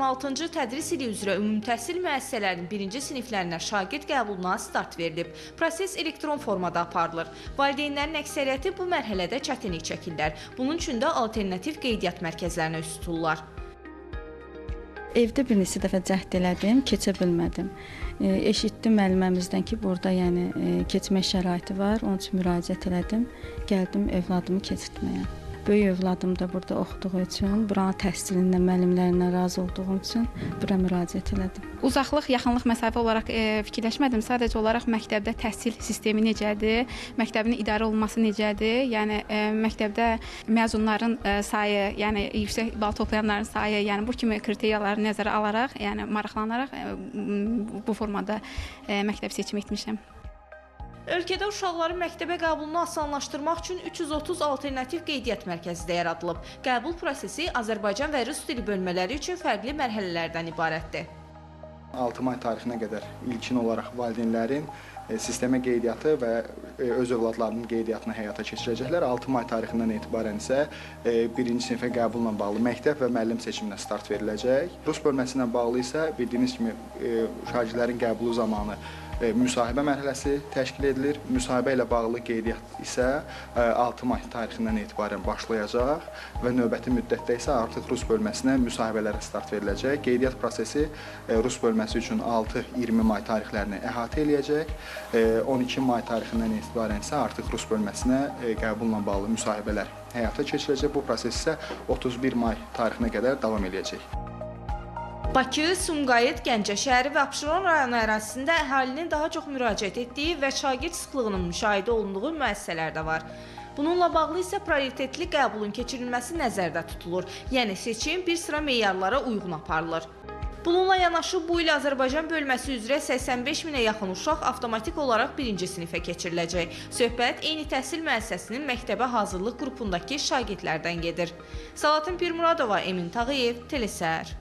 2026-cı tədris ili üzrə ümumi təhsil müəssisələrinin birinci siniflərinə şagird qəbuluna start verilib. Proses elektron formada aparılır. Valideynlərin əksəriyyəti bu mərhələdə çətinlik çəkirlər. Bunun üçün də alternativ qeydiyyat mərkəzlərinə üst tuturlar. Evdə bir neçə dəfə cəhd elədim, keçə bilmədim. Eşitdim müəlliməmizdən ki, burada keçmək şəraiti var, onun üçün müraciət elədim. Gəldim övladımı keçirtməyə. Böyük övladım da burada oxuduğu üçün, buranın təhsilindən, müəllimlərindən razı olduğum üçün bura müraciət elədim. Uzaqlıq, yaxınlıq məsafə olaraq fikirləşmədim. Sadəcə olaraq məktəbdə təhsil sistemi necədir, məktəbin idarə olunması necədir, yəni məktəbdə məzunların sayı, yəni yüksək bal toplayanların sayı, yəni bu kimi kriteriyaları nəzərə alaraq, yəni maraqlanaraq bu formada məktəb seçimi etmişəm. Ölkədə uşaqların məktəbə qəbulunu asanlaşdırmaq üçün 330 alternativ qeydiyyat mərkəzi də yaradılıb. Qəbul prosesi Azərbaycan və rus dili bölmələri üçün fərqli mərhələlərdən ibarətdir. 6 may tarixinə qədər ilkin olaraq valideynlərin sistemə qeydiyyatı və öz övladlarının qeydiyyatını həyata keçirəcəklər. 6 may tarixindən etibarən isə birinci sinifə qəbulla bağlı məktəb və müəllim seçiminə start veriləcək. Rus bölməsi ilə bağlı isə bildiyiniz kimi şagirdlərin qəbulu zamanı müsahibə mərhələsi təşkil edilir. Müsahibə ilə bağlı qeydiyyat isə 6 may tarixindən etibarən başlayacaq və növbəti müddətdə isə artıq rus bölməsinə müsahibələrə start veriləcək. Qeydiyyat prosesi rus bölməsi üçün 6-20 may tarixlərini əhatə eləyəcək. 12 may tarixindən etibarən isə artıq rus bölməsinə qəbulla bağlı müsahibələr həyata keçiriləcək. Bu proses isə 31 may tarixinə qədər davam eləyəcək. Bakı, Sumqayıt, Gəncə şəhəri və Abşeron rayonu ərazisində əhalinin daha çox müraciət etdiyi və şagird sıxlığının müşahidə olunduğu müəssisələr də var. Bununla bağlı isə prioritetli qəbulun keçirilməsi nəzərdə tutulur, yəni seçim bir sıra meyarlara uyğun aparılır. Bununla yanaşı bu il Azərbaycan bölməsi üzrə 85 minə yaxın uşaq avtomatik olaraq birinci sinifə keçiriləcək. Söhbət eyni təhsil müəssisəsinin məktəbə hazırlıq qrupundakı şagirdlərdən gedir. Salatın Pirmuradova, Emin Tağıyev, Telesər.